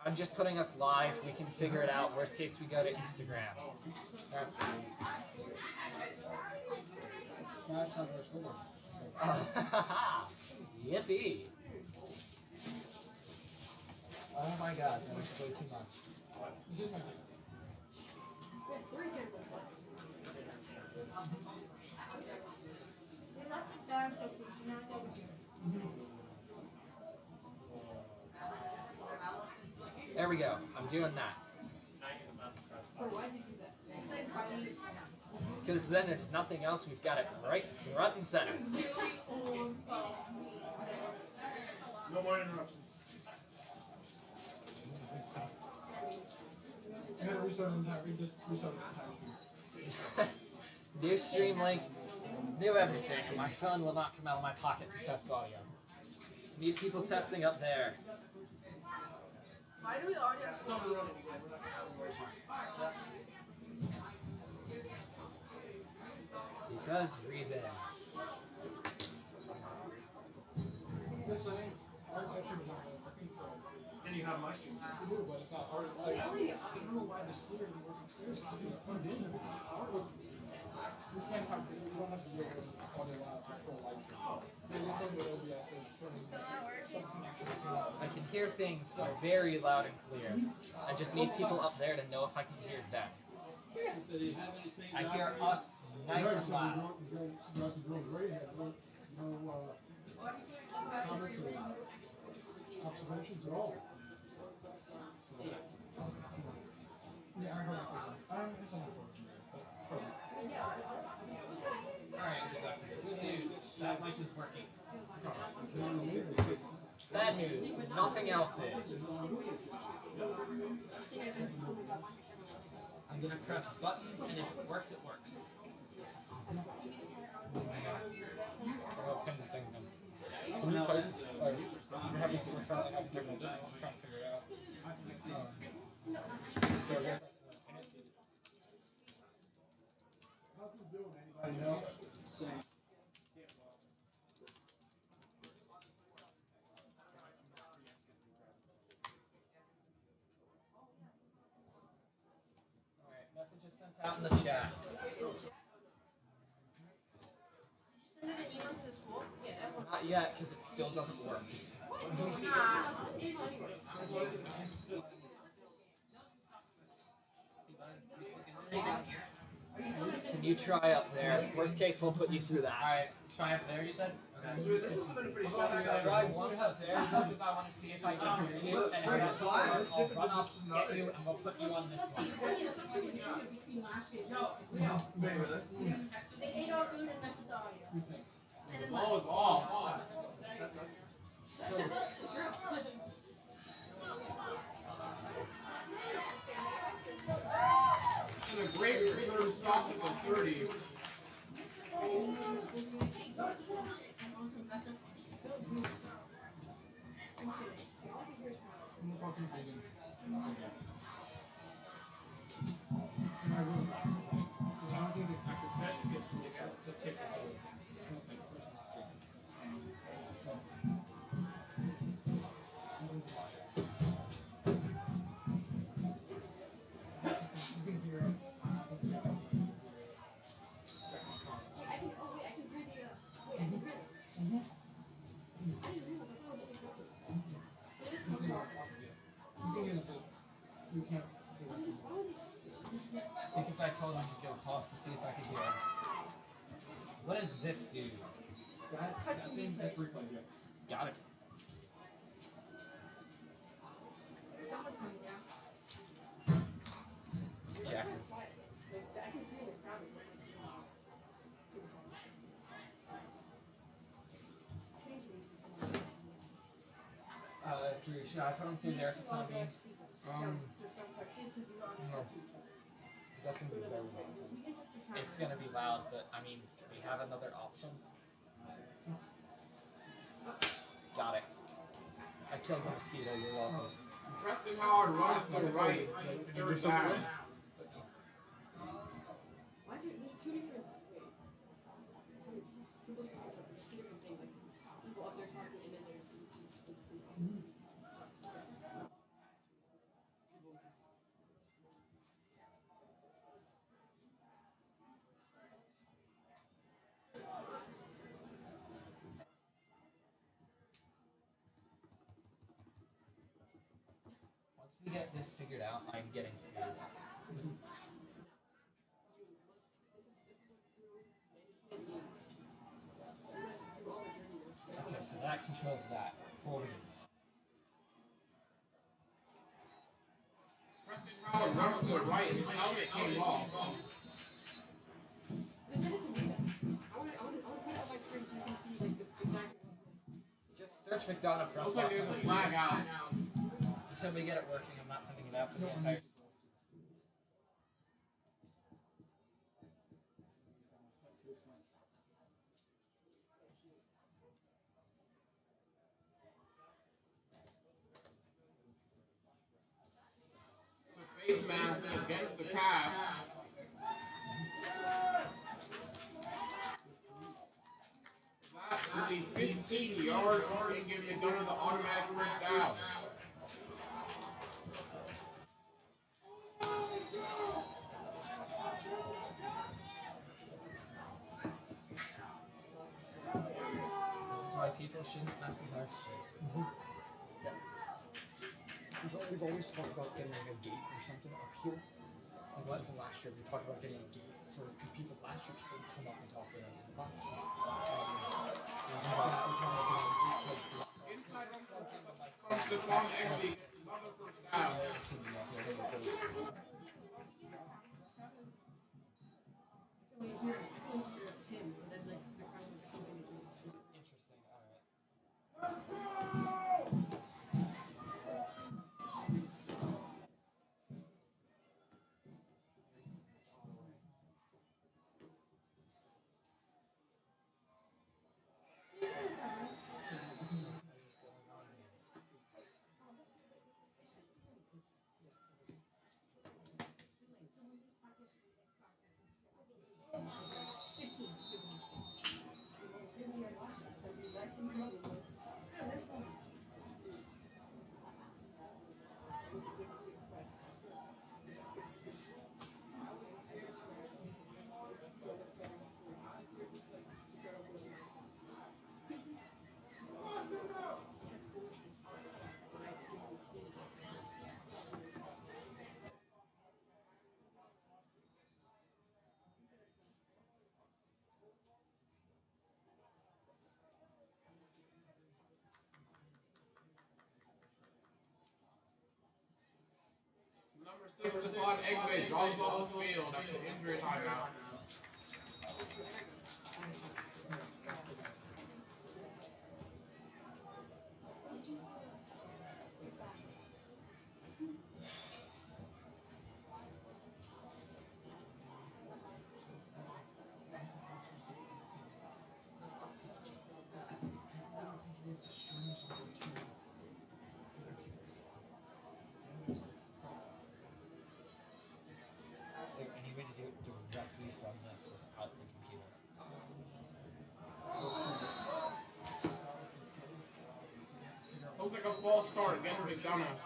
I'm just putting us live. We can figure it out. Worst case, we go to Instagram. Yippee! Oh my god, that was way too much. There we go. I'm doing that. Because then, if nothing else, we've got it right front and center. No more interruptions. I gotta restart that. We just restarted the time. New stream link, new everything. My phone will not come out of my pocket to test audio. Need people testing up there. Why do we already have to Because reasons. And you have my stream. But it's not already like, I don't know why the splitter didn't work upstairs. It's plugged in. We can't have, we don't have to do it audio loud for lights. I can hear things that are very loud and clear. I just need people up there to know if I can hear them. I hear us nice and loud. No comments or observations at all. Yeah, I heard it. It's not Alright, good news. That mic is working. Bad news. Nothing else is. I'm gonna press buttons, and if it works, it works. Can you type? You're having people trying to have different trying to figure it out. How's it doing? Anybody know? Same. Alright, messages sent out in the chat. send an email to the school? Yeah. Not yet, because it still doesn't work. Can you try up there? Worst case, we'll put you through that. Alright, try up there, you said? Okay. Try once up there, just because I want to see if I can hear you, and if that doesn't work, I'll run up, get you, and we'll put you on this one. They ate our food and messed with the audio. And then Oh, it's off. That sucks. The grapefruit stock is like 30. Because I told him to go talk to see if I could hear him. What does this do? Got it. It's Jackson. Drew, should I put him through there if it's on me? No. That's gonna be very loud. It's gonna be loud, but I mean, we have another option. Got it. I killed the mosquito, you're welcome. Pressing hard, run to the right. Third down. Why is it? There's two different. People's two different things. Like people up there talking, and then there's. we get this figured out, I'm getting food. Okay, so that controls that. Cool beans. Preston Howard runs to the right and his helmet came off. Just send it to me then. I want to put it on my screen so you can see like the exact. Just search McDonogh press. Looks like there's a flag out. Until we get it working, I'm not sending it out to the entire school. Face mask against the Cavs. That will be 15 yards and give McDonogh the automatic first down. This is why people shouldn't mess with our shit. We've always talked about getting like a gate or something up here. Like what? Even last year we talked about getting a gate for people. Last year people would come up and talk to us. Inside run comes to Spalding Exley, gets another first down. I can hear him, and then like the crowd is continuing. Interesting, alright. Number 6, Spalding Exley draws off the field after the injury timeout. Is there any way to do it directly from this without the computer? Looks like a false start against McDonogh.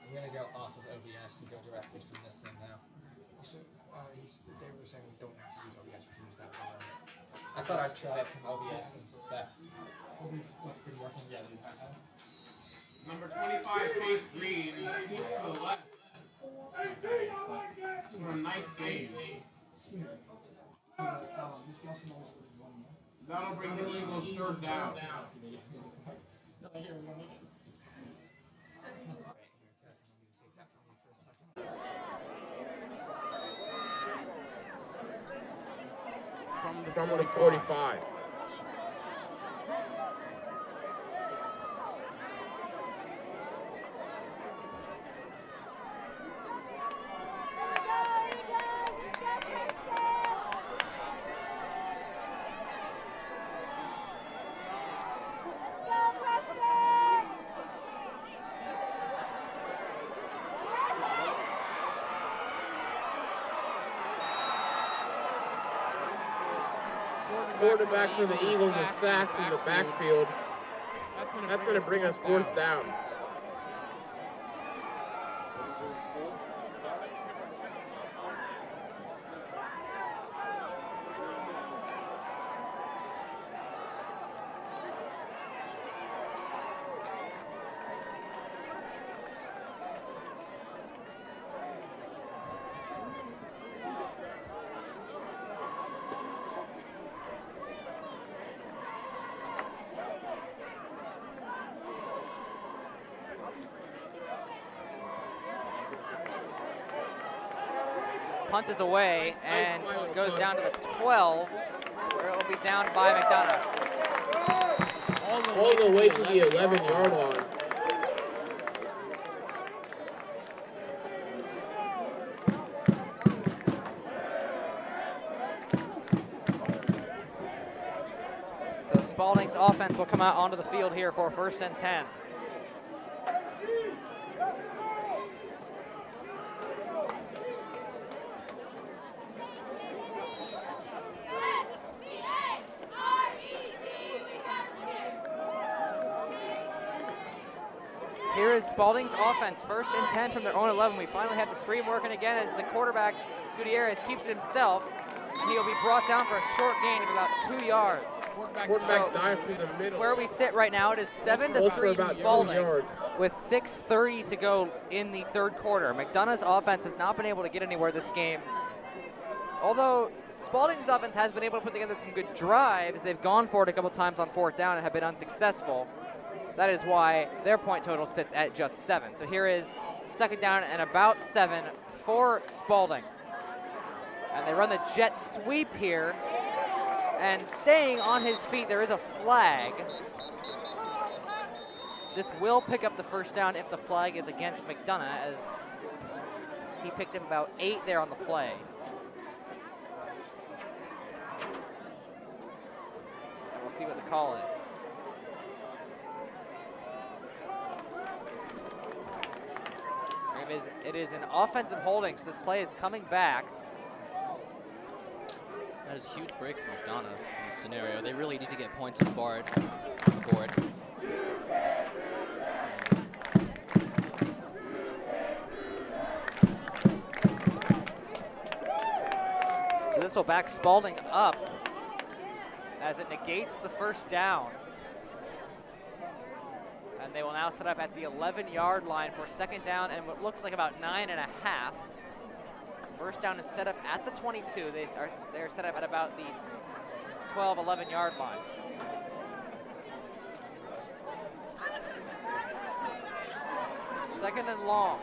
We're gonna go off of OBS and go directly from this thing now. So they were saying we don't have to use OBS, we can use that already. I thought I'd try it from OBS since that's... What's been working? Yeah, we have. Number 25, Chase Green, sneaks to the left. For a nice game. That'll bring the Eagles third down. From the 45. quarterback for the Eagles is sacked in the backfield. That's going to bring us fourth down. Punt is away and goes down to the 12, where it will be down by McDonogh. All the way to the 11-yard line. So Spalding's offense will come out onto the field here for 1st and 10. Here is Spalding's offense, 1st and 10 from their own 11. We finally have the stream working again as the quarterback, Gutierrez, keeps it himself, and he'll be brought down for a short gain of about 2 yards. Quarterback dive through the middle. Where we sit right now, it is 7-3 Spalding with 6:30 to go in the 3rd quarter. McDonough's offense has not been able to get anywhere this game. Although Spalding's offense has been able to put together some good drives, they've gone for it a couple times on 4th down and have been unsuccessful. That is why their point total sits at just 7. So here is 2nd down and about 7 for Spalding. And they run the jet sweep here. And staying on his feet, there is a flag. This will pick up the 1st down if the flag is against McDonogh, as he picked up about 8 there on the play. And we'll see what the call is. It is an offensive holding, so this play is coming back. That is a huge break for McDonogh in this scenario. They really need to get points on the board. So this will back Spalding up as it negates the 1st down. And they will now set up at the 11-yard line for 2nd down and what looks like about 9.5. 1st down is set up at the 22. They're set up at about the 12, 11-yard line. Second and long.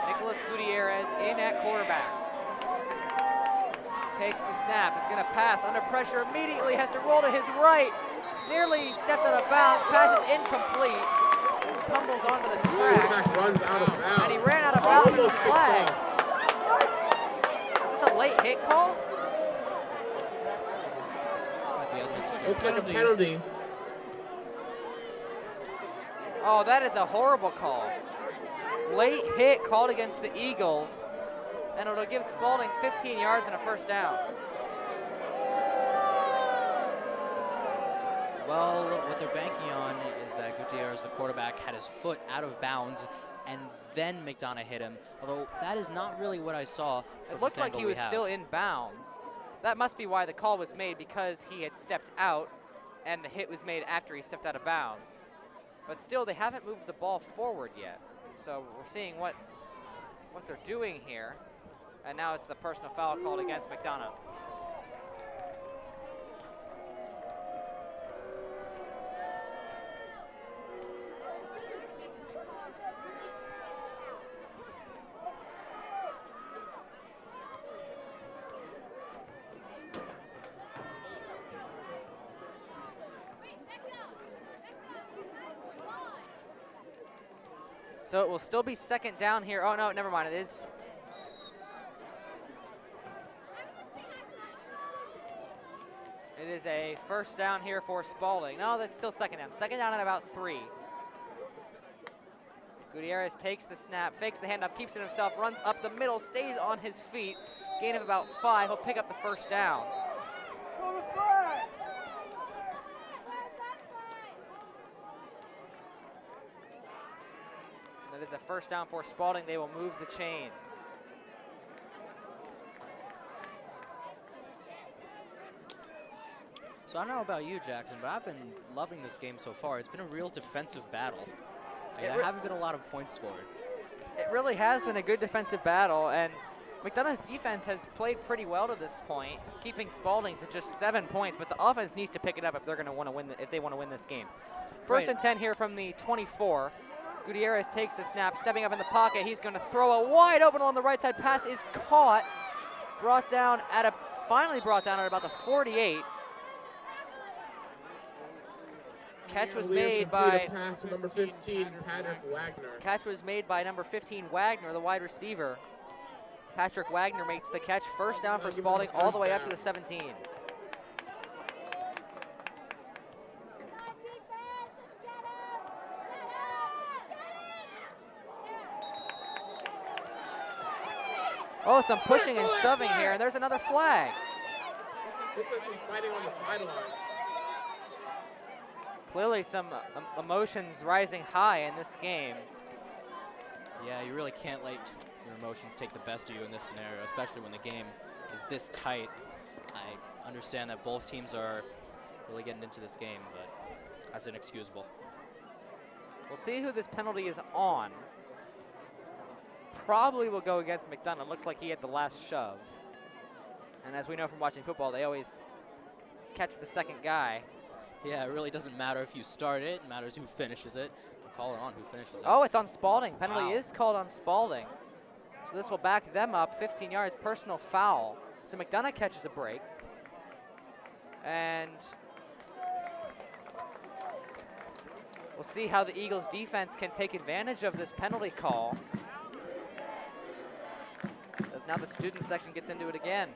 Nicholas Gutierrez in at quarterback. Takes the snap, is gonna pass under pressure immediately, has to roll to his right. Nearly stepped out of bounds, pass is incomplete. Tumbles onto the track. Runs out of bounds. And he ran out of bounds with a flag. Is this a late hit call? This might be unnecessary. Looks like a penalty. Oh, that is a horrible call. Late hit called against the Eagles, and it'll give Spalding 15 yards and a 1st down. Well, what they're banking on is that Gutierrez, the quarterback, had his foot out of bounds, and then McDonogh hit him. Although that is not really what I saw. It looked like he was still in bounds. That must be why the call was made, because he had stepped out, and the hit was made after he stepped out of bounds. But still, they haven't moved the ball forward yet. So we're seeing what they're doing here. And now it's the personal foul called against McDonogh. So it will still be 2nd down here. Oh, no, never mind. It is. It is a 1st down here for Spalding. No, that's still 2nd down. 2nd down at about 3. Gutierrez takes the snap, fakes the handoff, keeps it himself, runs up the middle, stays on his feet. Gain of about 5. He'll pick up the 1st down. first down for Spalding. They will move the chains. So I don't know about you, Jackson, but I've been loving this game so far. It's been a real defensive battle. There haven't been a lot of points scored. It really has been a good defensive battle, and McDonogh's defense has played pretty well to this point, keeping Spalding to just 7 points. But the offense needs to pick it up if they're going to want to win. If they want to win this game. First and 10 here from the 24. Gutierrez takes the snap, stepping up in the pocket. He's going to throw a wide open on the right side. Pass is caught, finally brought down at about the 48. Catch was made by number 15, Patrick Wagner. Catch was made by number 15, Wagner, the wide receiver. Patrick Wagner makes the catch. First down for Spalding all the way up to the 17. Oh, some pushing and shoving here, and there's another flag. Looks like he's fighting on the sidelines. Clearly some emotions rising high in this game. Yeah, you really can't let your emotions take the best of you in this scenario, especially when the game is this tight. I understand that both teams are really getting into this game, but that's inexcusable. We'll see who this penalty is on. Probably will go against McDonogh. Looked like he had the last shove. And as we know from watching football, they always catch the second guy. Yeah, it really doesn't matter if you start it. It matters who finishes it. We'll call it on who finishes it. Oh, it's on Spalding. Penalty is called on Spalding. So this will back them up. 15 yards, personal foul. So McDonogh catches a break. And we'll see how the Eagles defense can take advantage of this penalty call. As now the student section gets into it again.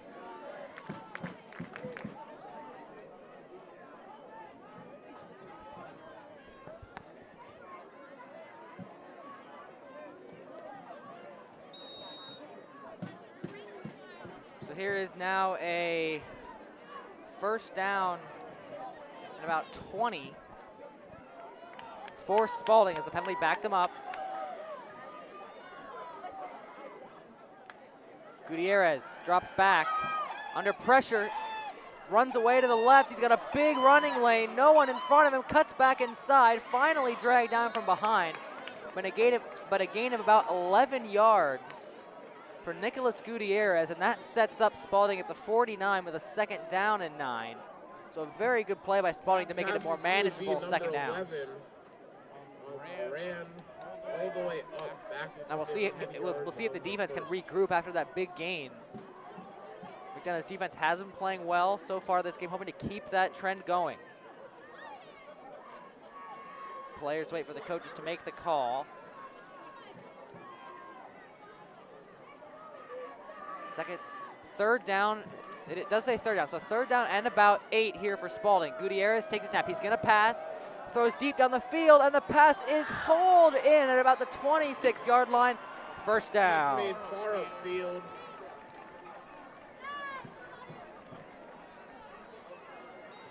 So here is now a first down and about 20 for Spalding as the penalty backed him up. Gutierrez drops back, under pressure, runs away to the left. He's got a big running lane, no one in front of him, cuts back inside, finally dragged down from behind, but a gain of about 11 yards for Nicholas Gutierrez, and that sets up Spalding at the 49 with a second down and 9. So a very good play by Spalding to make it a more manageable second down. 11, ran all the way up, back. Now we'll see if the defense can regroup after that big gain. McDonough's defense has been playing well so far this game, hoping to keep that trend going. Players wait for the coaches to make the call. Third down. It does say third down, so third down and about 8 here for Spalding. Gutierrez takes a snap. He's going to pass, throws deep down the field, and the pass is hauled in at about the 26-yard line. First down. Made far upfield.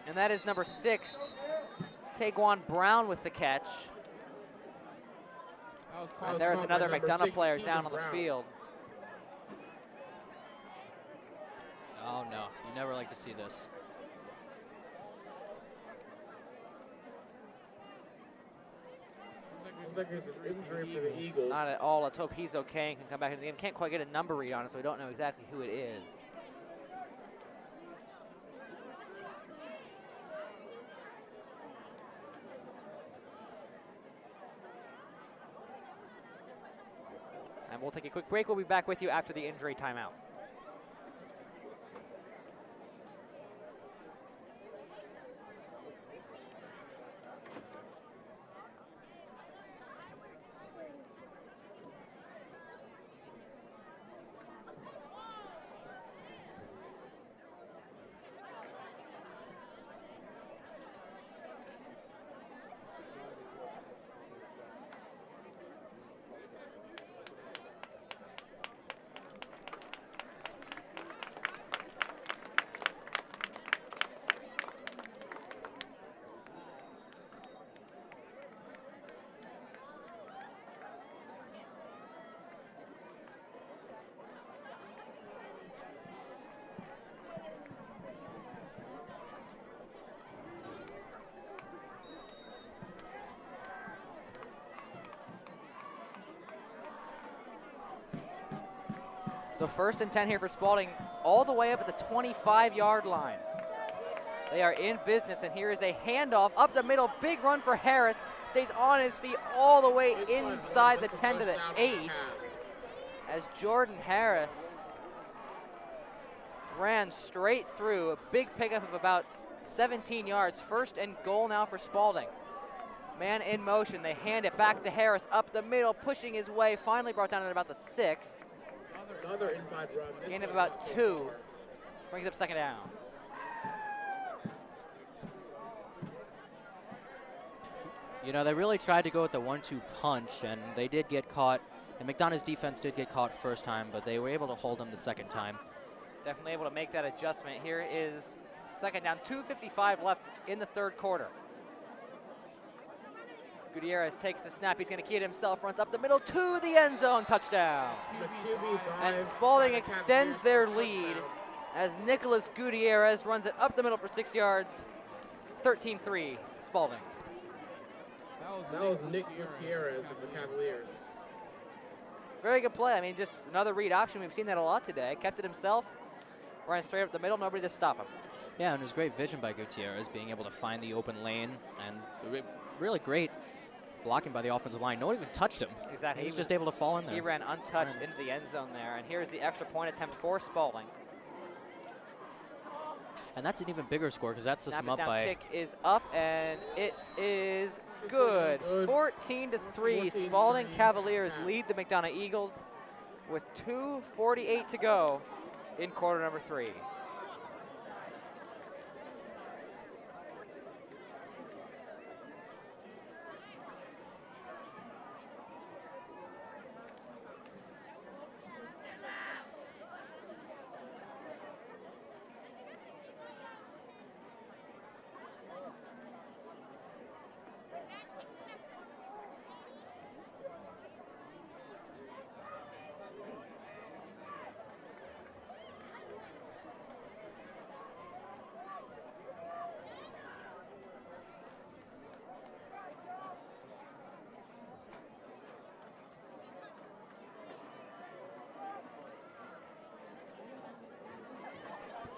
And that is number 6, Taekwon Brown with the catch. And there's another McDonogh player down on the field. Oh no, you never like to see this. Looks like there's an injury for the Eagles. Not at all. Let's hope he's okay and can come back into the game. Can't quite get a number read on it, so we don't know exactly who it is. And we'll take a quick break. We'll be back with you after the injury timeout. So 1st and 10 here for Spalding, all the way up at the 25-yard line. They are in business, and here is a handoff up the middle. Big run for Harris. Stays on his feet all the way inside the 10 to the 8. As Jordan Harris ran straight through. A big pickup of about 17 yards. 1st and goal now for Spalding. Man in motion. They hand it back to Harris up the middle, pushing his way. Finally brought down at about the 6. Another inside run. Gain of about 2. Brings up 2nd down. You know, they really tried to go with the 1-2 punch, and they did get caught. And McDonogh's defense did get caught first time, but they were able to hold them the second time. Definitely able to make that adjustment. Here is 2nd down, 2:55 left in the 3rd quarter. Gutierrez takes the snap. He's going to key it himself, runs up the middle to the end zone, touchdown. And Spalding extends their lead as Nicholas Gutierrez runs it up the middle for 6 yards. 13-3, Spalding. That was Nick Gutierrez of the Cavaliers. Very good play. I mean, just another read option. We've seen that a lot today. Kept it himself, ran straight up the middle, nobody to stop him. Yeah, and it was great vision by Gutierrez, being able to find the open lane, and really great blocking by the offensive line. No one even touched him. Exactly. He was just able to fall in there. He ran untouched into the end zone there, and here's the extra point attempt for Spalding. And that's an even bigger score because that's Snap them up down, by. kick is up, and it is good. 14-3. Spalding Cavaliers lead the McDonogh Eagles with 2:48 to go in quarter number 3.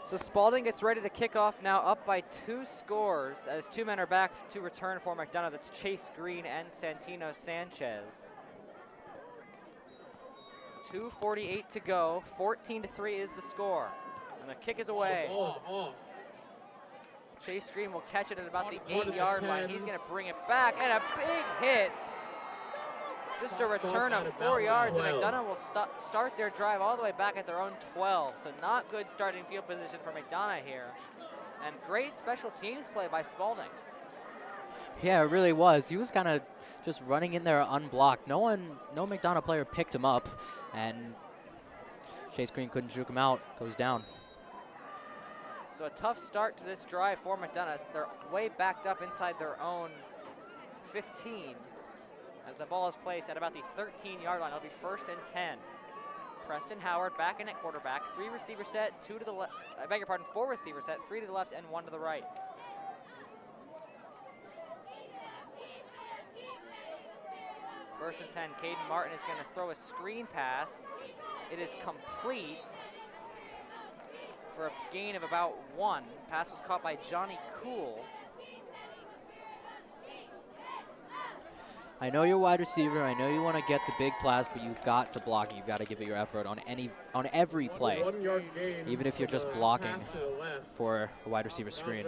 So Spalding gets ready to kick off now, up by 2 scores as 2 men are back to return for McDonogh. That's Chase Green and Santino Sanchez. 2:48 to go. 14-3 is the score. And the kick is away. Chase Green will catch it at about the 8-yard line. He's going to bring it back, and a big hit. Just a return of 4 yards, and McDonogh will start their drive all the way back at their own 12. So not good starting field position for McDonogh here. And great special teams play by Spalding. Yeah, it really was. He was kind of just running in there unblocked. No McDonogh player picked him up, and Chase Green couldn't juke him out. Goes down. So a tough start to this drive for McDonogh. They're way backed up inside their own 15 as the ball is placed at about the 13-yard line. It'll be 1st and 10. Preston Howard back in at quarterback. 3 receiver set, 2 to the left. I beg your pardon, 4 receiver set, 3 to the left and 1 to the right. First and 10, Caden Martin is going to throw a screen pass. It is complete for a gain of about 1. Pass was caught by Johnny Cool. I know you're wide receiver. I know you want to get the big pass, but you've got to block. You've got to give it your effort on every play, even if you're just blocking for a wide receiver screen.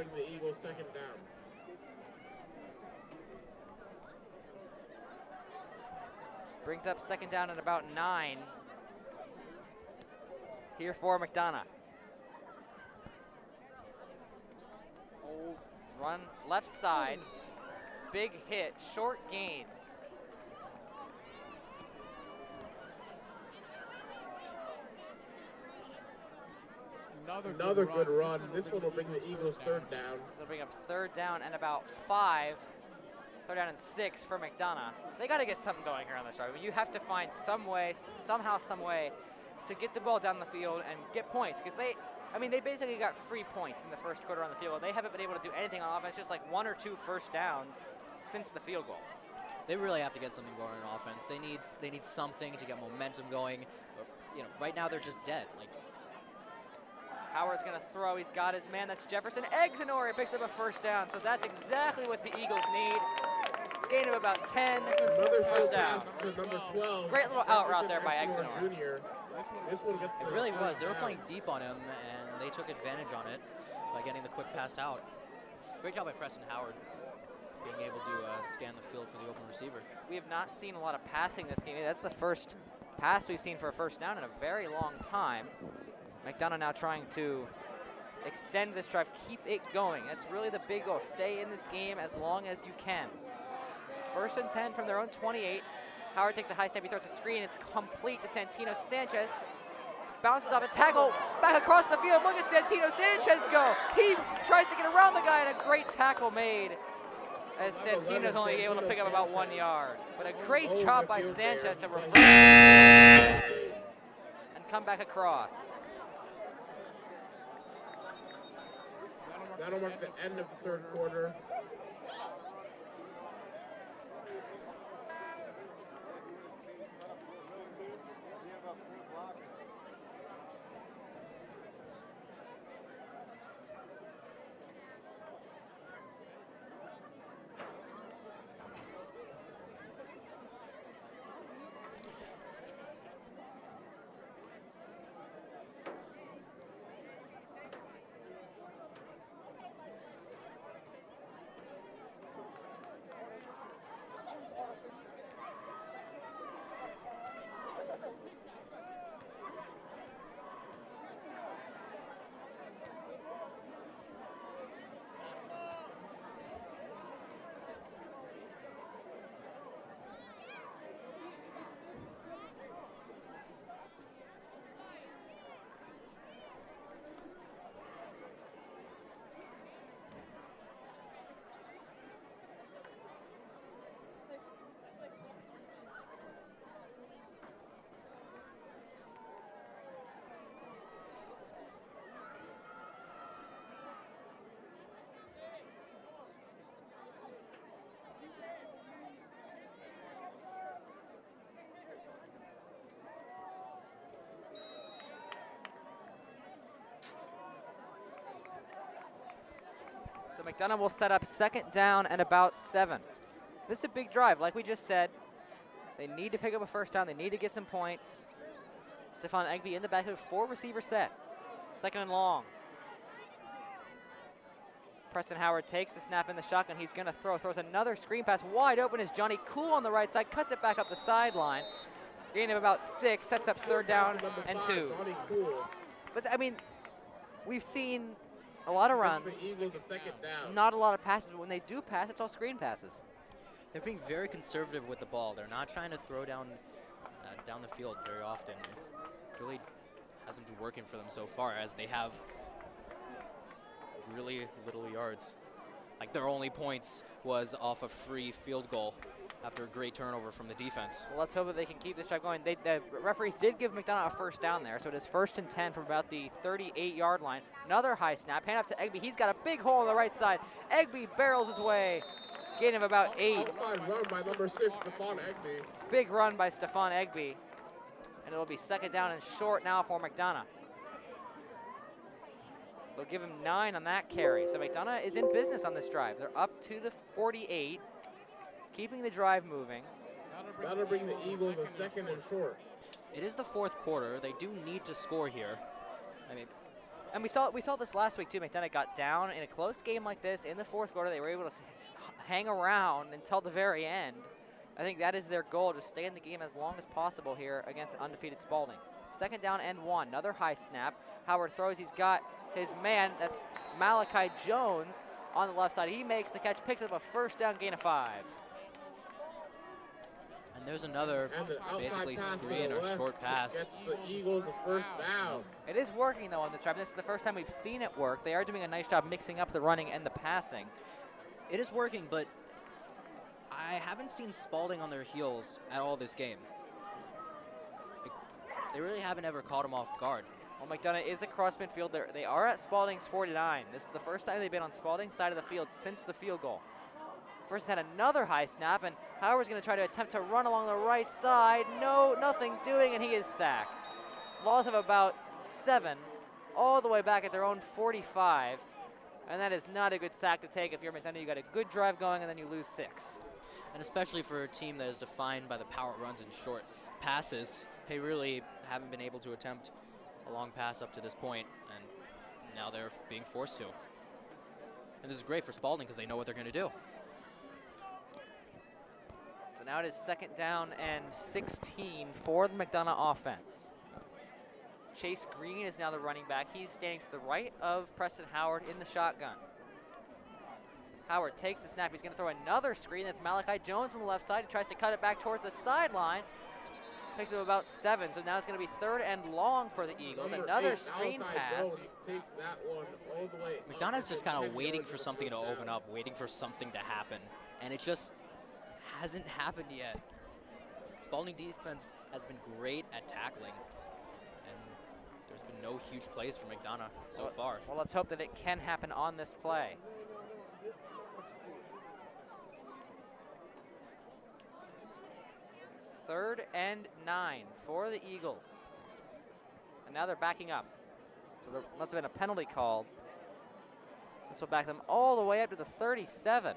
Brings up 2nd down at about 9 here for McDonogh. Run left side, big hit, short gain. Another good run. This one will bring the Eagles 3rd down. So they'll bring up 3rd down and about 5. 3rd down and 6 for McDonogh. They got to get something going here on this drive. I mean, you have to find some way, somehow, some way to get the ball down the field and get points, because they basically got free points in the 1st quarter on the field. They haven't been able to do anything on offense, just like 1 or 2 first downs since the field goal. They really have to get something going on offense. They need something to get momentum going. you know, right now they're just dead. Like, Howard's going to throw. He's got his man. That's Jefferson. Exonori picks up a first down. So that's exactly what the Eagles need. Gain of about 10. First down. Number 12. Great little out route there by Exonori. it really was. They were playing deep on him, and they took advantage on it by getting the quick pass out. Great job by Preston Howard being able to scan the field for the open receiver. We have not seen a lot of passing this game. That's the first pass we've seen for a first down in a very long time. McDonogh now trying to extend this drive, keep it going. That's really the big goal. Stay in this game as long as you can. First and 10 from their own 28. Howard takes a high step, he throws a screen. It's complete to Santino Sanchez. Bounces off a tackle, back across the field. Look at Santino Sanchez go. He tries to get around the guy, and a great tackle made as Santino's only able to pick up about 1 yard. But a great job by Sanchez to reverse and come back across. That'll mark the end of the third quarter. So McDonogh will set up second down and about 7. This is a big drive, like we just said. They need to pick up a first down. They need to get some points. Stephon Egby in the backfield, 4 receiver set. Second and long. Preston Howard takes the snap in the shotgun. He's going to throw. Throws another screen pass. Wide open is Johnny Cool on the right side. Cuts it back up the sideline. Gain of about 6. Sets up third down and 2. But, I mean, we've seen a lot of runs, not a lot of passes, but when they do pass, it's all screen passes. They're being very conservative with the ball. They're not trying to throw down the field very often. It really hasn't been working for them so far, as they have really little yards. Like, their only points was off a free field goal after a great turnover from the defense. Well, let's hope that they can keep this drive going. The referees did give McDonogh a first down there, so it is first and 10 from about the 38-yard line. Another high snap, hand off to Egby. He's got a big hole on the right side. Egby barrels his way. Gain of about 8. Outside run by number 6, Stephon Egby. Big run by Stephon Egby. And it'll be second down and short now for McDonogh. They'll give him 9 on that carry. So McDonogh is in business on this drive. They're up to the 48. Keeping the drive moving. That'll bring the Eagles a second and short. It is the fourth quarter. They do need to score here. I mean, and we saw this last week too. McDonogh got down in a close game like this in the fourth quarter. They were able to hang around until the very end. I think that is their goal, to stay in the game as long as possible here against the undefeated Spalding. Second down and 1. Another high snap. Howard throws. He's got his man. That's Malachi Jones on the left side. He makes the catch, picks up a first down, gain of 5. And there's another basically screen or short pass. Gets the Eagles a first down. It is working, though, on this drive. This is the first time we've seen it work. They are doing a nice job mixing up the running and the passing. It is working, but I haven't seen Spalding on their heels at all this game. They really haven't ever caught him off guard. Well, McDonogh is across midfield. They are at Spalding's 49. This is the first time they've been on Spalding's side of the field since the field goal. First had another high snap, and Howard's going to try to attempt to run along the right side. No, nothing doing, and he is sacked. loss of about 7, all the way back at their own 45. And that is not a good sack to take if you're McDonogh. You got a good drive going and then you lose 6. And especially for a team that is defined by the power runs and short passes, they really haven't been able to attempt a long pass up to this point, and now they're being forced to. And this is great for Spalding because they know what they're going to do. So now it is 2nd down and 16 for the McDonogh offense. Chase Green is now the running back. He's standing to the right of Preston Howard in the shotgun. Howard takes the snap. He's going to throw another screen. That's Malachi Jones on the left side. He tries to cut it back towards the sideline. Picks up about 7, so now it's going to be 3rd and long for the Eagles. Another screen pass. McDonogh's just kind of waiting for something to open up, waiting for something to happen, and it just hasn't happened yet. Spalding defense has been great at tackling, and there's been no huge plays for McDonogh so far. Well, let's hope that it can happen on this play. Third and 9 for the Eagles. And now they're backing up. So there must have been a penalty called. This will back them all the way up to the 37.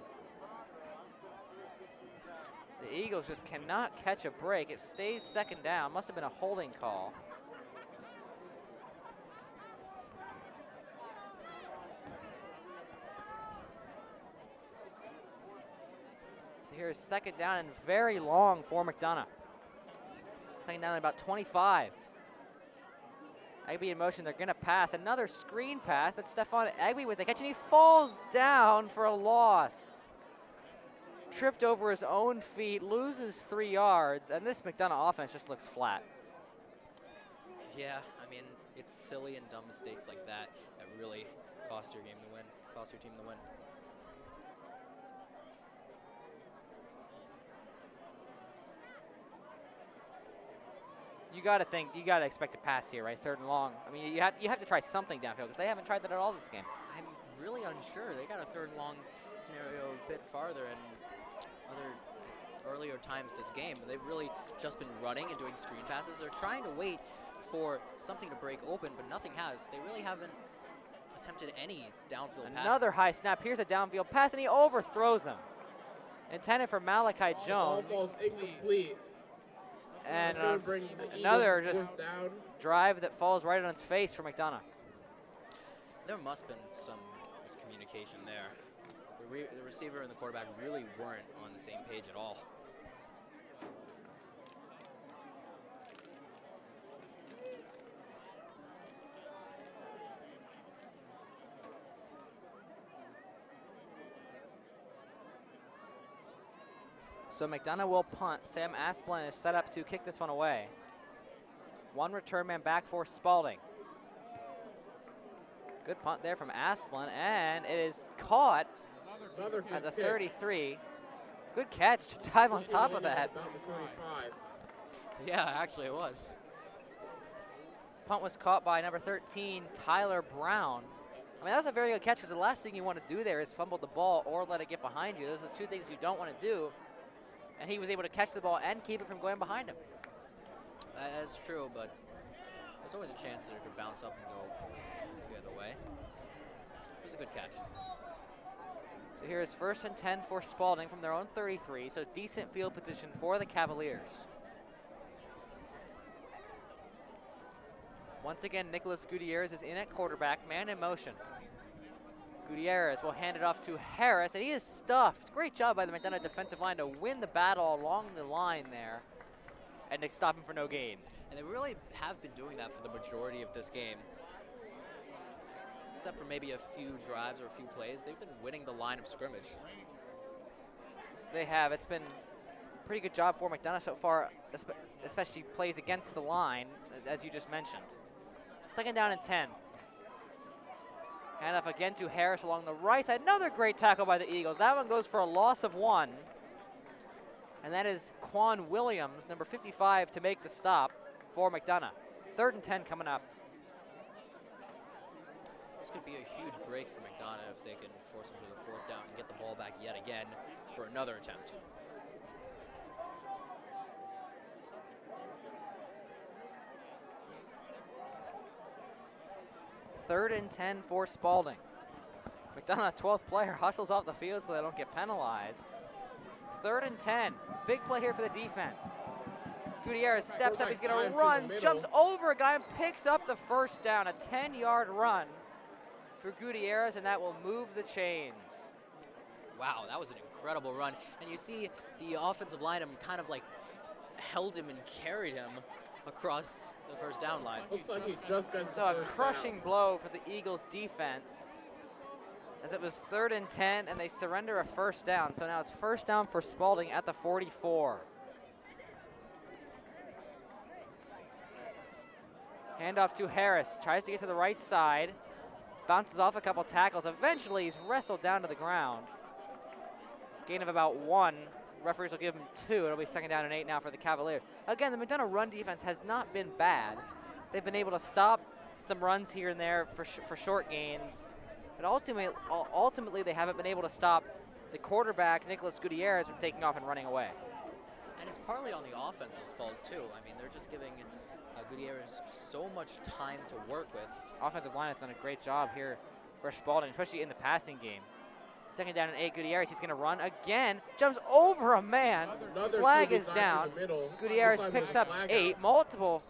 The Eagles just cannot catch a break. It stays 2nd down. Must have been a holding call. So here's 2nd down and very long for McDonogh. 2nd down at about 25. Agby in motion, they're gonna pass. Another screen pass. That's Stephon Agby with the catch, and he falls down for a loss. Tripped over his own feet, loses 3 yards, and this McDonogh offense just looks flat. Yeah, I mean, it's silly and dumb mistakes like that that really cost your game to win, cost your team the win. You got to expect a pass here, right? 3rd and long. I mean, you have to try something downfield because they haven't tried that at all this game. I'm really unsure. They got a 3rd and long scenario a bit farther in earlier times this game. They've really just been running and doing screen passes. They're trying to wait for something to break open, but nothing has. They really haven't attempted any downfield passes. Another high snap. Here's a downfield pass, and he overthrows him. Intended for Malachi Jones. Almost incomplete. And another just drive that falls right on its face for McDonogh. There must have been some miscommunication there. The receiver and the quarterback really weren't on the same page at all. So McDonogh will punt. Sam Asplin is set up to kick this one away. 1 return man back for Spalding. Good punt there from Asplin, and it is caught at the 33. Good catch to dive on top of that. Yeah, actually it was. Punt was caught by number 13, Tyler Brown. I mean, that's a very good catch because the last thing you want to do there is fumble the ball or let it get behind you. Those are 2 things you don't want to do. And he was able to catch the ball and keep it from going behind him. That's true, but there's always a chance that it could bounce up and go the other way. It was a good catch. So here is 1st and 10 for Spalding from their own 33, so decent field position for the Cavaliers. Once again, Nicholas Gutierrez is in at quarterback, man in motion. Gutierrez will hand it off to Harris, and he is stuffed. Great job by the McDonogh defensive line to win the battle along the line there and to stop him for no gain. And they really have been doing that for the majority of this game. Except for maybe a few drives or a few plays, they've been winning the line of scrimmage. They have. It's been a pretty good job for McDonogh so far, especially plays against the line, as you just mentioned. 2nd down and 10. Handoff again to Harris along the right side. Another great tackle by the Eagles. That one goes for a loss of 1. And that is Quan Williams, number 55, to make the stop for McDonogh. 3rd and 10 coming up. This could be a huge break for McDonogh if they can force him to the 4th down and get the ball back yet again for another attempt. 3rd and 10 for Spalding. McDonogh, 12th player, hustles off the field so they don't get penalized. 3rd and 10. Big play here for the defense. Gutierrez steps up, he's going to run, jumps over a guy and picks up the first down. A 10-yard run for Gutierrez, and that will move the chains. Wow, that was an incredible run. And you see the offensive lineman kind of like held him and carried him across the first down line. Looks like he just got So a crushing blow for the Eagles defense, as it was 3rd and 10, and they surrender a first down. So now it's first down for Spalding at the 44. Handoff to Harris, tries to get to the right side, bounces off a couple tackles. Eventually he's wrestled down to the ground. Gain of about 1. Referees will give him 2. It'll be 2nd down and 8 now for the Cavaliers. Again, the McDonogh run defense has not been bad. They've been able to stop some runs here and there for short gains. But ultimately, they haven't been able to stop the quarterback, Nicholas Gutierrez, from taking off and running away. And it's partly on the offense's fault, too. I mean, they're just giving Gutierrez so much time to work with. Offensive line has done a great job here for Spalding, especially in the passing game. 2nd down and 8, Gutierrez, he's going to run again, jumps over a man, flag is down. Gutierrez picks up 8, multiple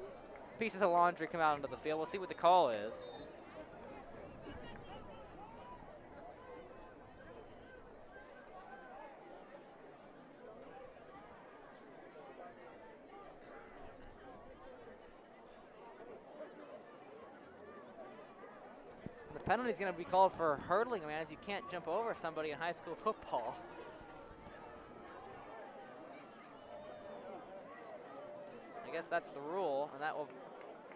pieces of laundry come out onto the field. We'll see what the call is. The penalty is going to be called for hurdling, man, as you can't jump over somebody in high school football. I guess that's the rule, and that will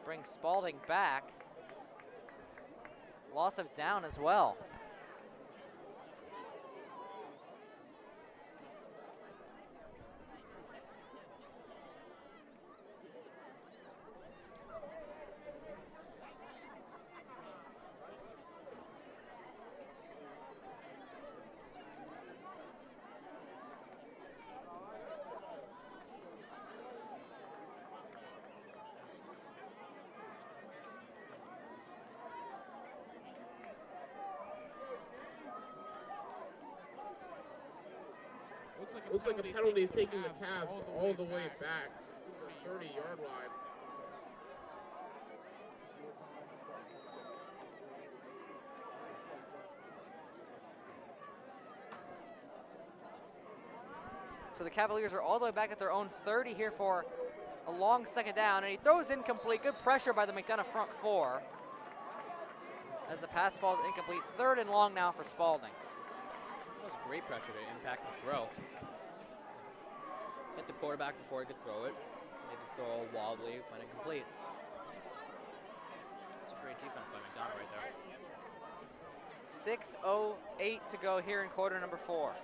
bring Spalding back. Loss of down as well. Looks like a penalty is taking the Cavs all the way back, 30-yard line. So the Cavaliers are all the way back at their own 30 here for a long 2nd down, and he throws incomplete. Good pressure by the McDonogh front 4 as the pass falls incomplete. 3rd and long now for Spalding. That was great pressure to impact the throw. Hit the quarterback before he could throw it. Made the throw all wobbly, went incomplete. It's a great defense by McDonogh right there. 6:08 to go here in quarter number 4.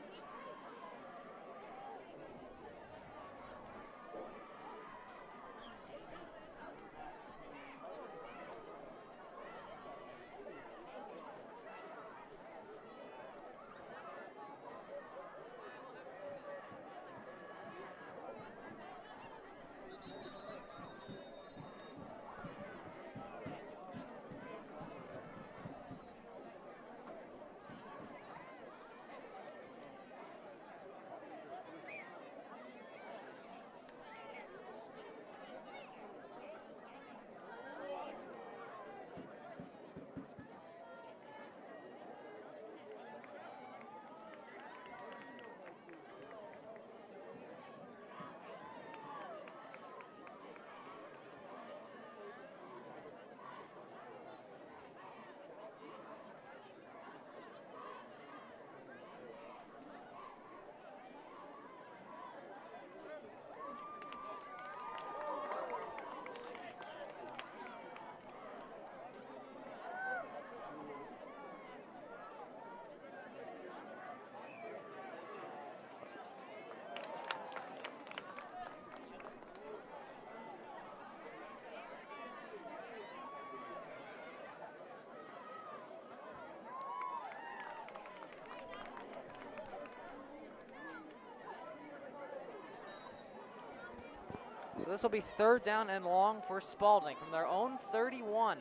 So this will be 3rd down and long for Spalding from their own 31.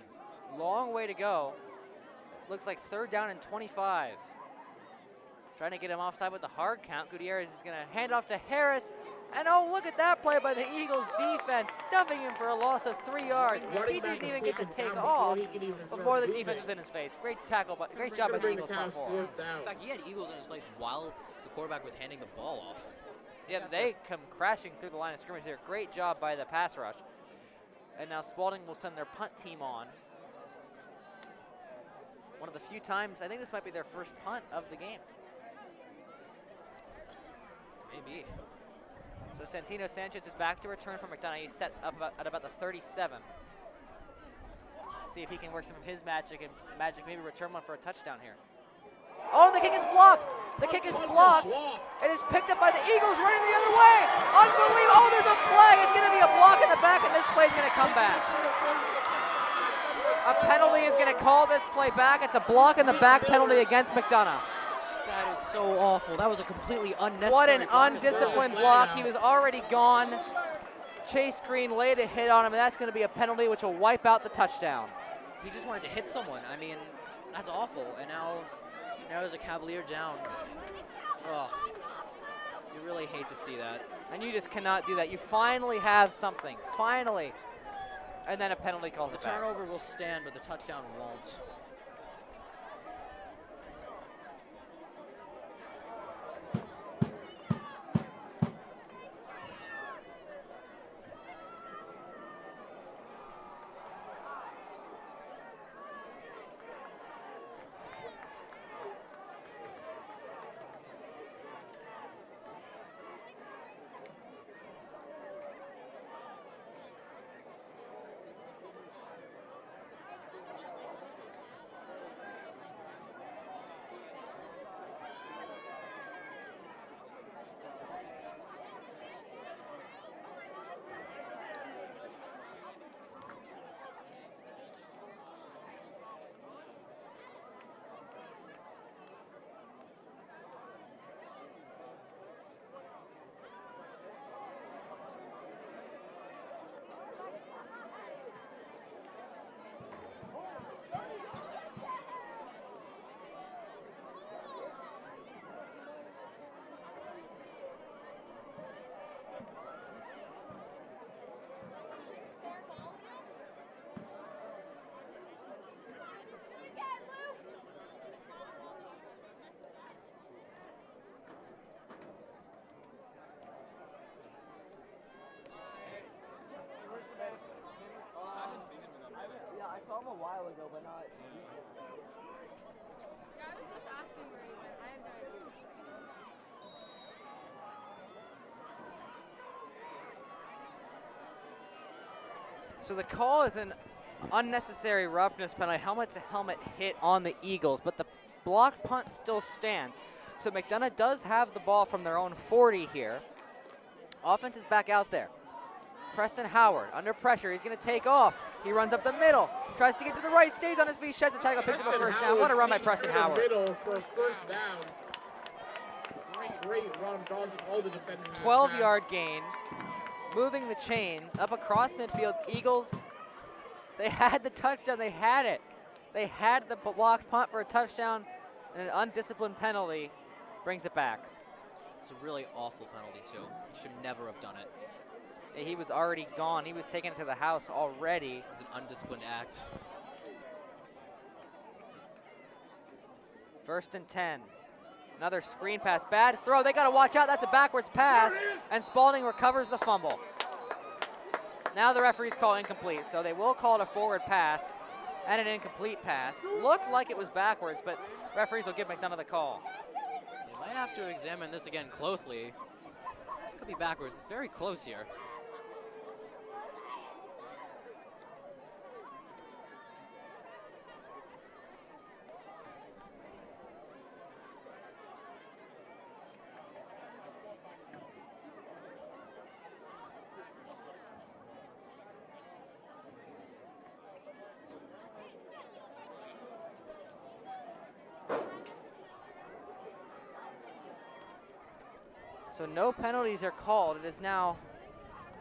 Long way to go. looks like 3rd down and 25. Trying to get him offside with the hard count. Gutierrez is going to hand off to Harris. And oh, look at that play by the Eagles defense, stuffing him for a loss of 3 yards. He didn't even get to take off before the defense was in his face. Great tackle, but great job by the Eagles front four. In fact, he had Eagles in his face while the quarterback was handing the ball off. Yeah, they come crashing through the line of scrimmage there. Great job by the pass rush. And now Spalding will send their punt team on. One of the few times, I think this might be their first punt of the game. Maybe. So Santino Sanchez is back to return from McDonogh. He's set up at about the 37. See if he can work some of his magic and maybe return one for a touchdown here. Oh, the kick is blocked. The kick is blocked. It is picked up by the Eagles running the other way. Unbelievable. Oh, there's a flag. It's going to be a block in the back, and this play is going to come back. A penalty is going to call this play back. It's a block in the back penalty against McDonogh. That is so awful. That was a completely unnecessary What an block undisciplined block. He was already gone. Chase Green laid a hit on him, and that's going to be a penalty which will wipe out the touchdown. He just wanted to hit someone. I mean, that's awful. And now there's a Cavalier down. Oh, you really hate to see that. And you just cannot do that. You finally have something. Finally. And then a penalty calls it back. The turnover will stand, but the touchdown won't. I saw him a while ago, but not. Yeah, I was just asking where he went. I have no idea. So the call is an unnecessary roughness penalty, helmet-to-helmet hit on the Eagles, but the blocked punt still stands. So McDonogh does have the ball from their own 40 here. Offense is back out there. Preston Howard under pressure. He's going to take off. He runs up the middle, tries to get to the right, stays on his feet, sheds a tackle, picks up a first down. What a run by Preston Howard. Middle for a first down. Great run, dodging all the defenders. 12-yard gain, moving the chains up across midfield. Eagles, they had the touchdown. They had it. They had the blocked punt for a touchdown, and an undisciplined penalty brings it back. It's a really awful penalty, too. Should never have done it. He was already gone. He was taken to the house already. It was an undisciplined act. 1st and 10. Another screen pass. Bad throw. They got to watch out. That's a backwards pass. And Spalding recovers the fumble. Now the referees call incomplete. So they will call it a forward pass and an incomplete pass. Looked like it was backwards, but referees will give McDonogh the call. They might have to examine this again closely. This could be backwards. Very close here. So no penalties are called. It is now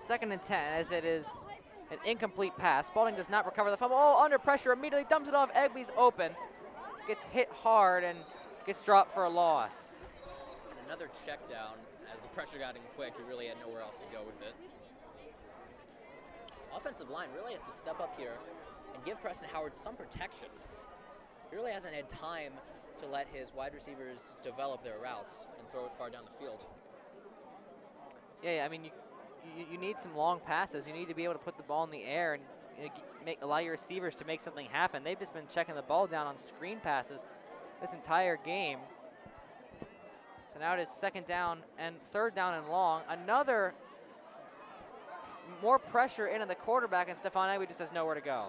2nd and 10 as it is an incomplete pass. Spalding does not recover the fumble. Oh, under pressure, immediately dumps it off. Egby's open. gets hit hard and gets dropped for a loss. And another check down. As the pressure got in quick, he really had nowhere else to go with it. Offensive line really has to step up here and give Preston Howard some protection. He really hasn't had time to let his wide receivers develop their routes and throw it far down the field. Yeah, I mean, you need some long passes. You need to be able to put the ball in the air and allow your receivers to make something happen. They've just been checking the ball down on screen passes this entire game. So now it is 2nd down and 3rd down and long. Another more pressure into the quarterback, and Stephon Ivey just has nowhere to go.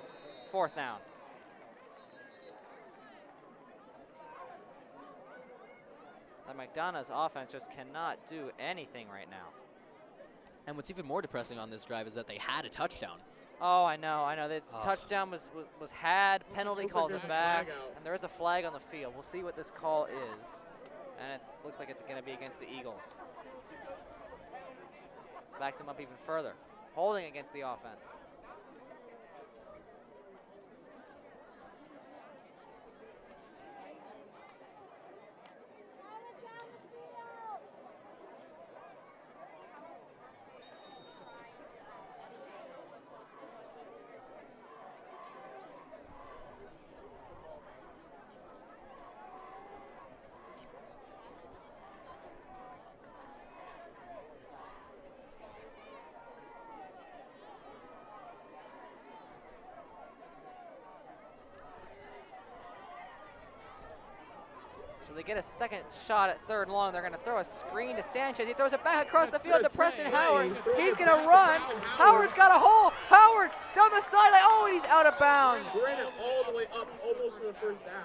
4th down. The McDonough's offense just cannot do anything right now. And what's even more depressing on this drive is that they had a touchdown. Oh, I know. The touchdown was had, penalty calls it back, and there is a flag on the field. We'll see what this call is. And it looks like it's going to be against the Eagles. Back them up even further. Holding against the offense. So they get a second shot at 3rd and long. They're going to throw a screen to Sanchez. He throws it back across the field to Preston Howard. He's going to run. Howard's got a hole. Howard down the sideline. Oh, and he's out of bounds. Ran it all the way up, almost to the 1st down.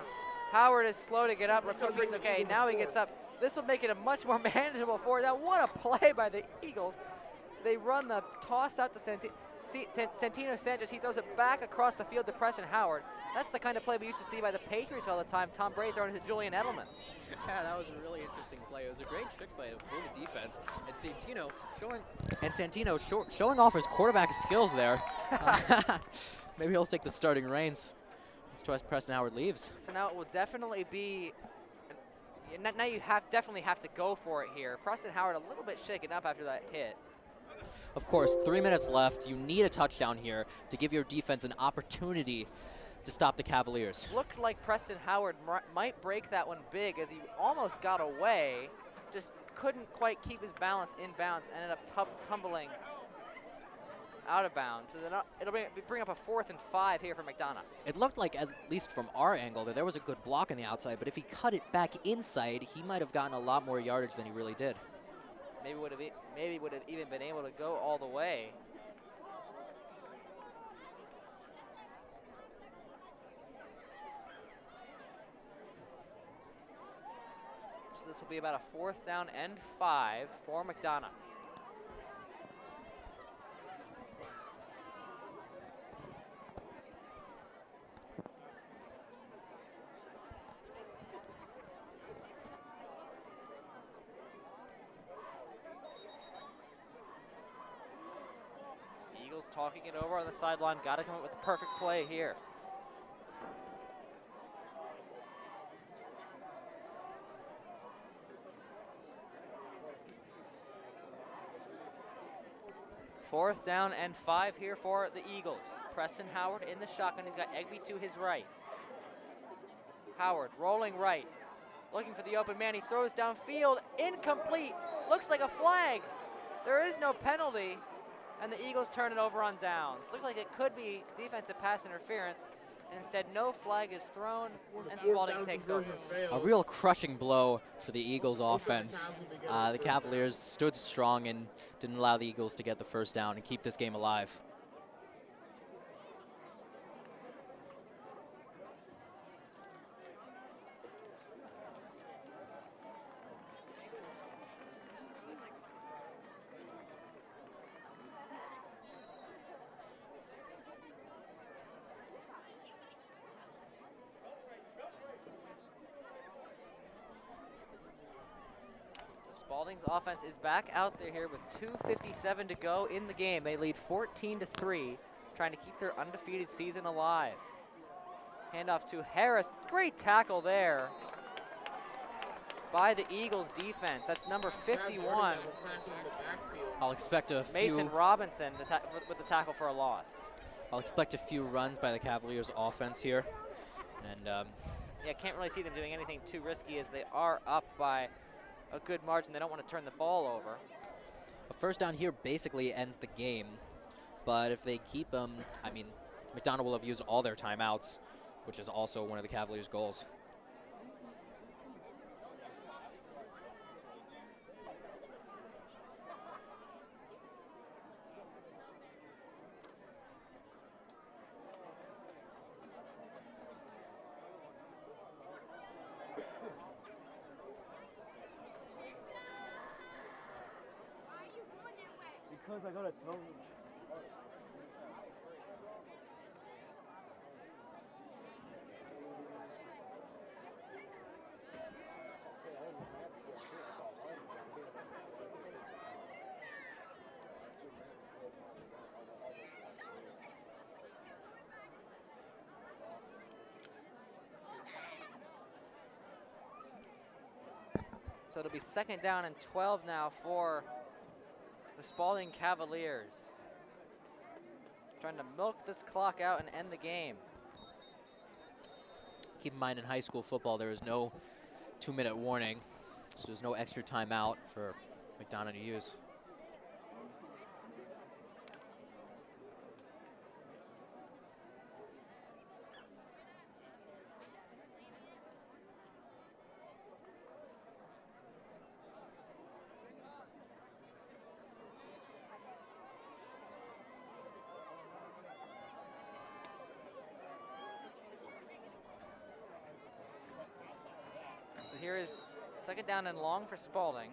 Howard is slow to get up. Let's hope he's okay. Now he gets up. This will make it a much more manageable forward. That what a play by the Eagles. They run the toss out to Santino Sanchez. He throws it back across the field to Preston Howard. That's the kind of play we used to see by the Patriots all the time. Tom Brady throwing it to Julian Edelman. Yeah, that was a really interesting play. It was a great trick play for the defense. And Santino showing off his quarterback skills there. Maybe he'll take the starting reins once Preston Howard leaves. So now it will definitely be. Now you definitely have to go for it here. Preston Howard a little bit shaken up after that hit. Of course, 3 minutes left. You need a touchdown here to give your defense an opportunity to stop the Cavaliers. Looked like Preston Howard might break that one big as he almost got away. Just couldn't quite keep his balance in bounds. Ended up tumbling out of bounds. So then it'll bring up a 4th and 5 here for McDonogh. It looked like, at least from our angle, that there was a good block on the outside, but if he cut it back inside, he might have gotten a lot more yardage than he really did. Maybe would have even been able to go all the way. So this will be about a 4th down and 5 for McDonogh. Talking it over on the sideline. Got to come up with the perfect play here. Fourth down and 5 here for the Eagles. Preston Howard in the shotgun. He's got Egby to his right. Howard rolling right. Looking for the open man. He throws downfield. Incomplete. Looks like a flag. There is no penalty. And the Eagles turn it over on downs. Looked like it could be defensive pass interference. And instead, no flag is thrown, and Spalding takes over. A real crushing blow for the Eagles offense. The Cavaliers stood strong and didn't allow the Eagles to get the 1st down and keep this game alive. Spalding's offense is back out there here with 2:57 to go in the game. They lead 14-3, trying to keep their undefeated season alive. Handoff to Harris. Great tackle there by the Eagles defense. That's number 51. I'll expect a few. Mason Robinson with the tackle for a loss. I'll expect a few runs by the Cavaliers offense here. And yeah, can't really see them doing anything too risky as they are up by a good margin. They don't want to turn the ball over. a first down here basically ends the game. But if they keep them, I mean, McDonogh will have used all their timeouts, which is also one of the Cavaliers' goals. Because I got a tone. So it'll be second down and 12 now for the Spalding Cavaliers. Trying to milk this clock out and end the game. Keep in mind, in high school football, there is no 2-minute warning, so there's no extra timeout for McDonogh to use. So here is second down and long for Spalding.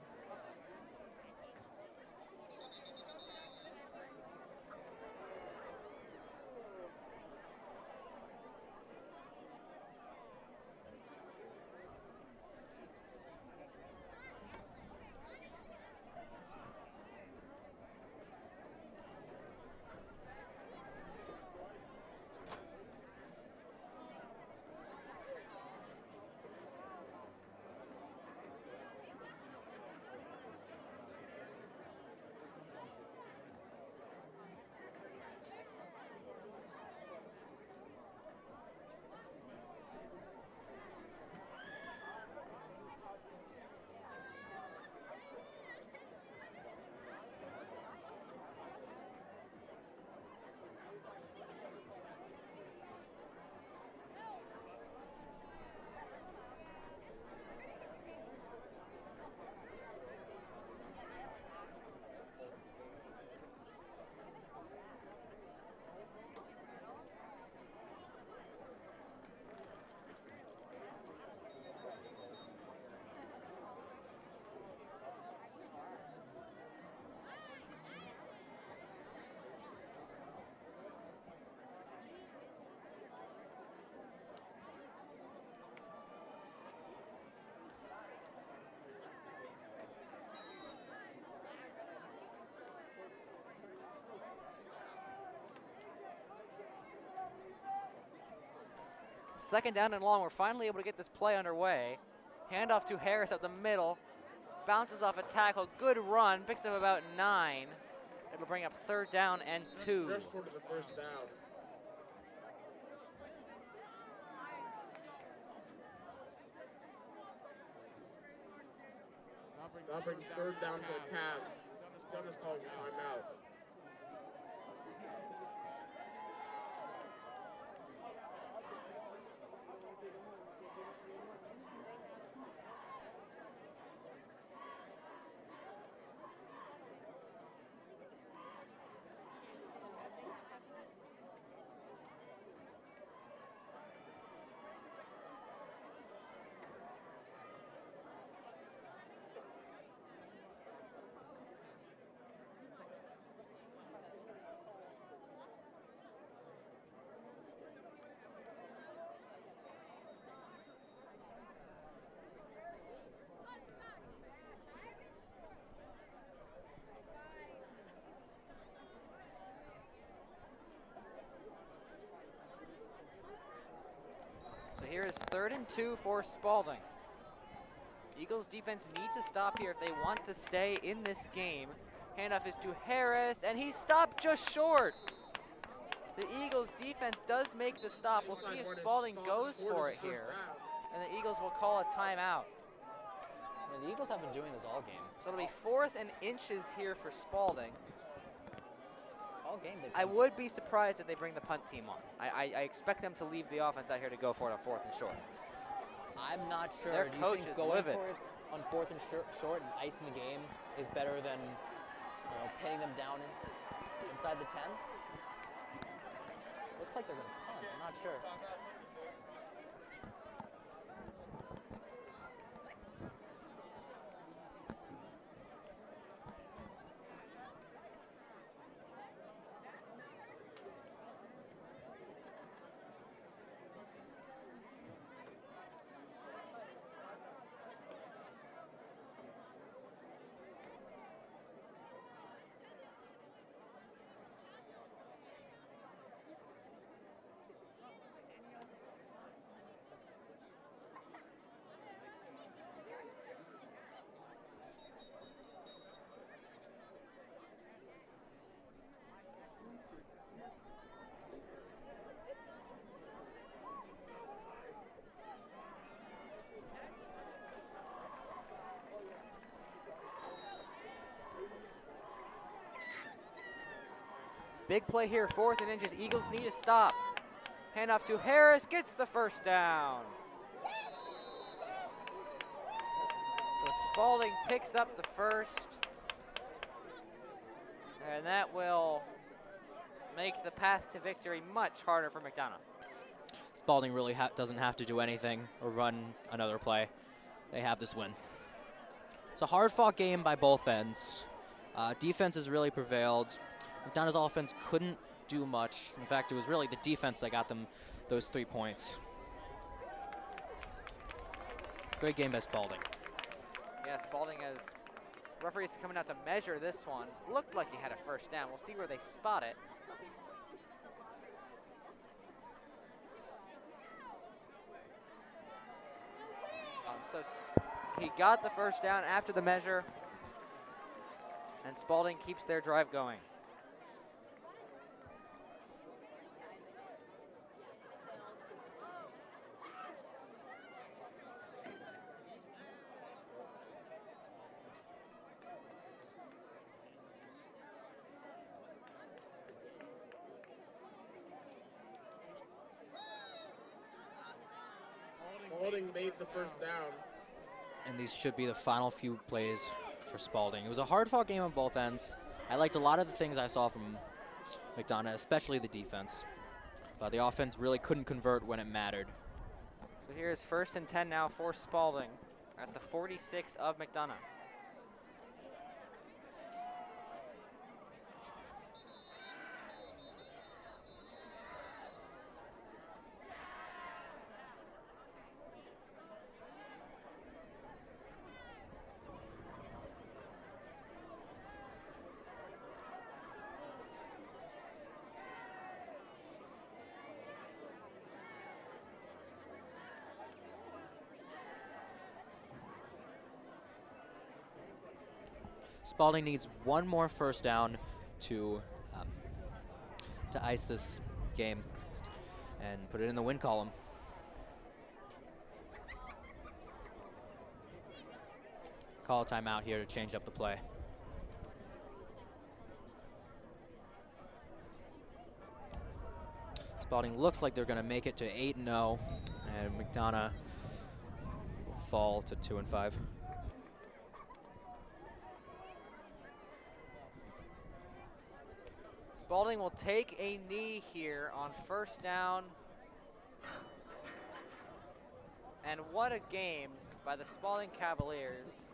Second down and long. We're finally able to get this play underway. Handoff to Harris up the middle. Bounces off a tackle. Good run. Picks up about 9. It'll bring up third down and 2. Just sort of the first down. Now bring third down for the Cavs. McDonough's calling timeout. So here is 3rd and 2 for Spalding. Eagles defense need to stop here if they want to stay in this game. Handoff is to Harris, and he stopped just short. The Eagles defense does make the stop. We'll see if Spalding goes for it here. And the Eagles will call a timeout. Yeah, the Eagles have been doing this all game. So it'll be 4th and inches here for Spalding. All game. I would be surprised if they bring the punt team on. I expect them to leave the offense out here to go for it on 4th and short. I'm not sure. Their Do you coaches think going live it. for it on 4th and short and icing the game is better than pinning them down inside the 10? Looks like they're going to punt. I'm not sure. Big play here, 4th and inches. Eagles need to stop. Handoff to Harris, gets the first down. So Spalding picks up the first. And that will make the path to victory much harder for McDonogh. Spalding really doesn't have to do anything or run another play. They have this win. It's a hard-fought game by both ends. Defense has really prevailed. McDonogh's offense couldn't do much. In fact, it was really the defense that got them those 3 points. Great game by Spalding. Yeah, Spalding has referees coming out to measure this one. Looked like he had a first down. We'll see where they spot it. So he got the first down after the measure, and Spalding keeps their drive going. Spalding made the first down. And these should be the final few plays for Spalding. It was a hard-fought game on both ends. I liked a lot of the things I saw from McDonogh, especially the defense. But the offense really couldn't convert when it mattered. So here's 1st and 10 now for Spalding at the 46 of McDonogh. Spalding needs one more first down to ice this game and put it in the win column. Call a timeout here to change up the play. Spalding looks like they're going to make it to 8-0, and McDonogh will fall to 2-5. Spalding will take a knee here on first down. And what a game by the Spalding Cavaliers,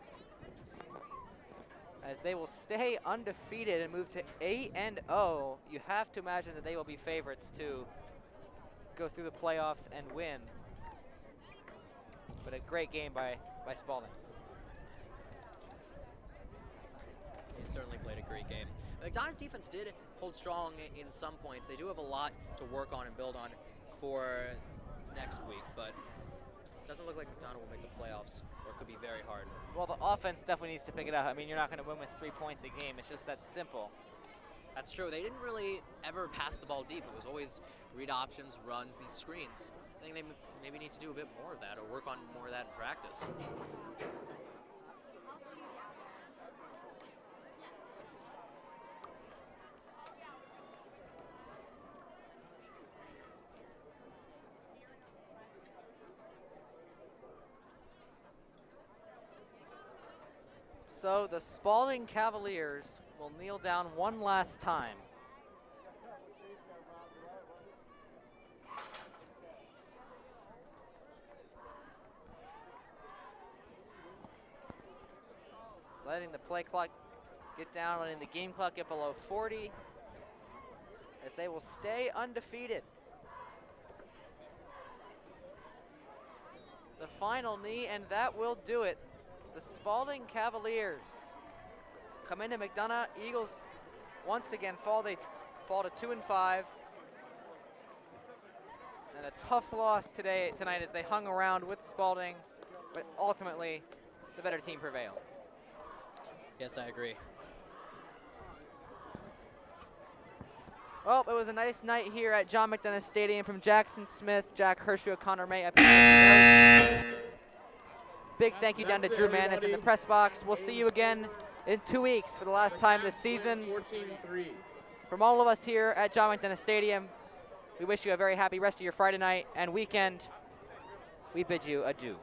as they will stay undefeated and move to 8-0. You have to imagine that they will be favorites to go through the playoffs and win. But a great game by Spalding. They certainly played a great game. McDonogh's defense did hold strong in some points. They do have a lot to work on and build on for next week, but it doesn't look like McDonogh will make the playoffs, or it could be very hard. Well, the offense definitely needs to pick it up. I mean, you're not going to win with 3 points a game. It's just that simple. That's true. They didn't really ever pass the ball deep. It was always read options, runs, and screens. I think they maybe need to do a bit more of that, or work on more of that in practice. So the Spalding Cavaliers will kneel down one last time. Letting the play clock get down, letting the game clock get below 40, as they will stay undefeated. The final knee, and that will do it. The Spalding Cavaliers come into McDonogh. Eagles once again fall. They fall to 2-5. And a tough loss tonight as they hung around with Spalding, but ultimately the better team prevailed. Yes, I agree. Well, it was a nice night here at John McDonogh Stadium. From Jackson Smith, Jack Hirschfield, Connor May, I've been taking notes. Big thank you down to Drew Manis in the press box. We'll see you again in 2 weeks for the last time this season. 14-3. From all of us here at John McDonogh Stadium, we wish you a very happy rest of your Friday night and weekend. We bid you adieu.